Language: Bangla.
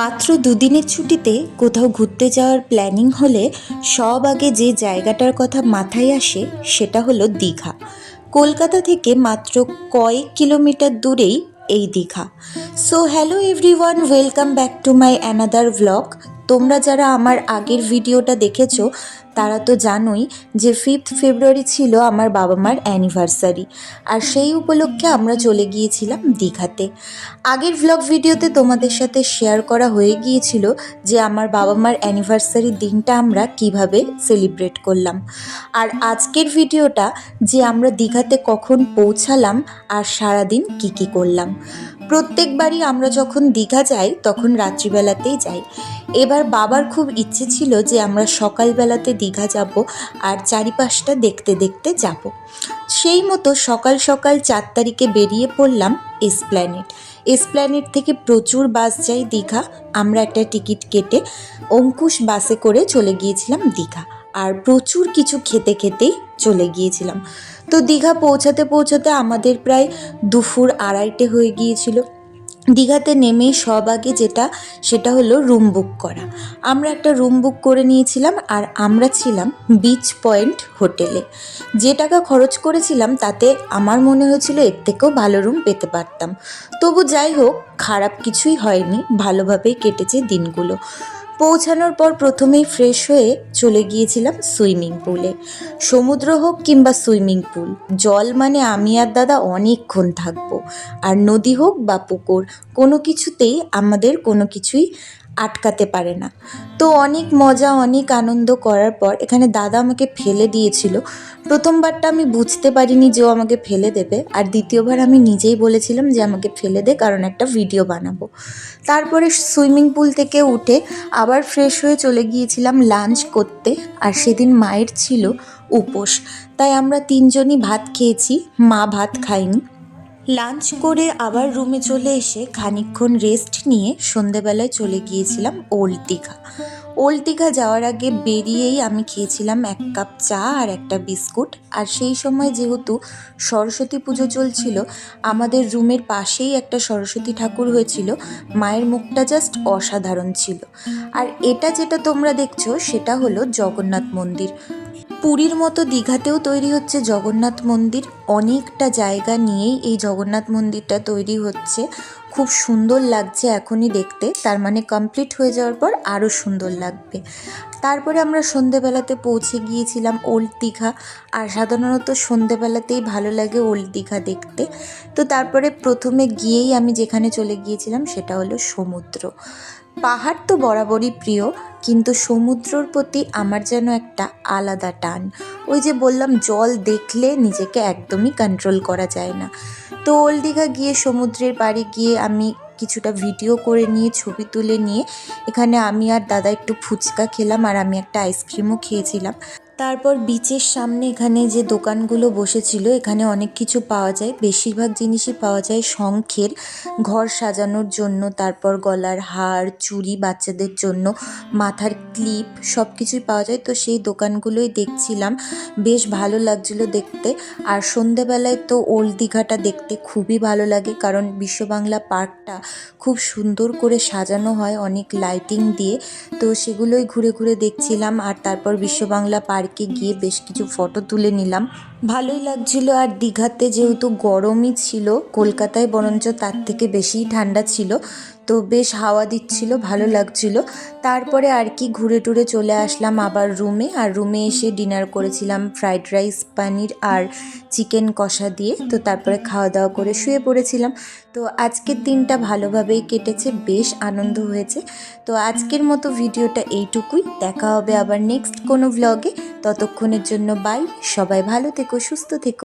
মাত্র দুদিনের ছুটিতে কোথাও ঘুরতে যাওয়ার প্ল্যানিং হলে সব আগে যে জায়গাটার কথা মাথায় আসে সেটা হলো দীঘা। কলকাতা থেকে মাত্র কয়েক কিলোমিটার দূরেই এই Digha. So hello everyone, welcome back to my another vlog. তোমরা যারা আমার আগের ভিডিওটা দেখেছো তারা তো জানোই যে 5th ফেব্রুয়ারি ছিল আমার বাবা মার অ্যানিভার্সারি, আর সেই উপলক্ষে আমরা চলে গিয়েছিলাম দীঘাতে। আগের ভ্লগ ভিডিওতে তোমাদের সাথে শেয়ার করা হয়ে গিয়েছিল যে আমার বাবা মার অ্যানিভার্সারির দিনটা আমরা কিভাবে সেলিব্রেট করলাম, আর আজকের ভিডিওটা যে আমরা দীঘাতে কখন পৌঁছালাম আর সারাদিন কি করলাম। প্রত্যেকবারই আমরা যখন দীঘা যাই তখন রাত্রিবেলাতেই যাই। এবার বাবার খুব ইচ্ছে ছিল যে আমরা সকালবেলাতে দীঘা যাব আর চারিপাশটা দেখতে দেখতে যাব। সেই মতো সকাল সকাল 4 তারিখে বেরিয়ে পড়লাম এসপ্ল্যানেড থেকে প্রচুর বাস যায় দীঘা। আমরা একটা টিকিট কেটে অঙ্কুশ বাসে করে চলে গিয়েছিলাম দীঘা, আর প্রচুর কিছু খেতে খেতেই চলে গিয়েছিলাম। তো দীঘা পৌঁছাতে পৌঁছাতে আমাদের প্রায় দুপুর 2:30 হয়ে গিয়েছিল। দীঘাতে নেমে সব আগে সেটা হলো রুম বুক করা। আমরা একটা রুম বুক করে নিয়েছিলাম, আর আমরা ছিলাম বিচ পয়েন্ট হোটেলে। যে টাকা খরচ করেছিলাম তাতে আমার মনে হয়েছিল এর থেকেও ভালো রুম পেতে পারতাম। তবু যাই হোক, খারাপ কিছুই হয়নি, ভালোভাবেই কেটেছে দিনগুলো। পৌঁছানোর পর প্রথমেই ফ্রেশ হয়ে চলে গিয়েছিলাম সুইমিং পুলে। সমুদ্র হোক কিংবা সুইমিং পুল, জল মানে আমি আর দাদা অনেকক্ষণ থাকবো। আর নদী হোক বা পুকুর, কোনো কিছুতেই আমাদের কোনো কিছুই আটকাতে পারে না। তো অনেক মজা, অনেক আনন্দ করার পর এখানে দাদা আমাকে ফেলে দিয়েছিল। প্রথমবারটা আমি বুঝতে পারিনি যে ও আমাকে ফেলে দেবে, আর দ্বিতীয়বার আমি নিজেই বলেছিলাম যে আমাকে ফেলে দে, কারণ একটা ভিডিও বানাবো। তারপরে সুইমিং পুল থেকে উঠে আবার ফ্রেশ হয়ে চলে গিয়েছিলাম লাঞ্চ করতে। আর সেদিন মায়ের ছিল উপোস, তাই আমরা 3জনই ভাত খেয়েছি, মা ভাত খায়নি। লাঞ্চ করে আবার রুমে চলে এসে খানিকক্ষণ রেস্ট নিয়ে সন্ধেবেলায় চলে গিয়েছিলাম ওল্ড দীঘা যাওয়ার আগে বেরিয়েই আমি খেয়েছিলাম 1 কাপ চা আর একটা বিস্কুট। আর সেই সময় যেহেতু সরস্বতী পুজো চলছিল, আমাদের রুমের পাশেই একটা সরস্বতী ঠাকুর হয়েছিল, মায়ের মুখটা জাস্ট অসাধারণ ছিল। আর এটা যেটা তোমরা দেখছো সেটা হলো জগন্নাথ মন্দির। পুরীর মতো দীঘাতেও তৈরি হচ্ছে জগন্নাথ মন্দির। অনেকটা জায়গা নিয়েই এই জগন্নাথ মন্দিরটা তৈরি হচ্ছে। খুব সুন্দর লাগছে এখনই দেখতে, তার মানে কমপ্লিট হয়ে যাওয়ার পর আরও সুন্দর লাগবে। তারপরে আমরা সন্ধেবেলাতে পৌঁছে গিয়েছিলাম ওল্ড দীঘা, আর সাধারণত সন্ধেবেলাতেই ভালো লাগে ওল্ড দীঘা দেখতে। তো তারপরে প্রথমে গিয়েই আমি যেখানে চলে গিয়েছিলাম সেটা হলো সমুদ্র। পাহাড় তো বরাবরই প্রিয়, কিন্তু সমুদ্রর প্রতি আমার যেন একটা আলাদা টান। ওই যে বললাম, জল দেখলে নিজেকে একদমই কন্ট্রোল করা যায় না। তো ওল্ড দীঘা গিয়ে সমুদ্রের পাড়ে গিয়ে আমি কিছুটা ভিডিও করে নিয়ে ছবি তুলে নিয়ে এখানে আমি আর দাদা একটু ফুচকা খেলাম, আর আমি একটা আইসক্রিমও খেয়েছিলাম। তারপর বিচের সামনে এখানে যে দোকানগুলো বসেছিল, এখানে অনেক কিছু পাওয়া যায়। বেশিরভাগ জিনিসই পাওয়া যায় শঙ্খের, ঘর সাজানোর জন্য, তারপর গলার হার, চুড়ি, বাচ্চাদের জন্য মাথার ক্লিপ, সব কিছুই পাওয়া যায়। তো সেই দোকানগুলোই দেখছিলাম, বেশ ভালো লাগছিলো দেখতে। আর সন্ধেবেলায় তো ওল্ড দীঘাটা দেখতে খুবই ভালো লাগে, কারণ বিশ্ববাংলা পার্কটা খুব সুন্দর করে সাজানো হয় অনেক লাইটিং দিয়ে। তো সেগুলোই ঘুরে ঘুরে দেখছিলাম, আর তারপর বিশ্ববাংলা পার্কে গিয়ে বেশ কিছু ফটো তুলে নিলাম। ভালোই লাগছিল। আর দীঘাতে যেহেতু গরমই ছিল, কলকাতায় বরঞ্চ তার থেকে বেশিই ঠান্ডা ছিল, তো বেশ হাওয়া দিচ্ছিল, ভালো লাগছিল। তারপরে আর কি ঘুরে টুরে চলে আসলাম আবার রুমে, আর রুমে এসে ডিনার করেছিলাম ফ্রাইড রাইস, পনির আর চিকেন কষা দিয়ে। তো তারপরে খাওয়া দাওয়া করে শুয়ে পড়েছিলাম। তো আজকের দিনটা ভালোভাবেই কেটেছে, বেশ আনন্দ হয়েছে। তো আজকের মতো ভিডিওটা এইটুকুই, দেখা হবে আবার নেক্সট কোনো ভ্লগে। ততক্ষণের জন্য বাই, সবাই ভালো থেকো, সুস্থ থেকো।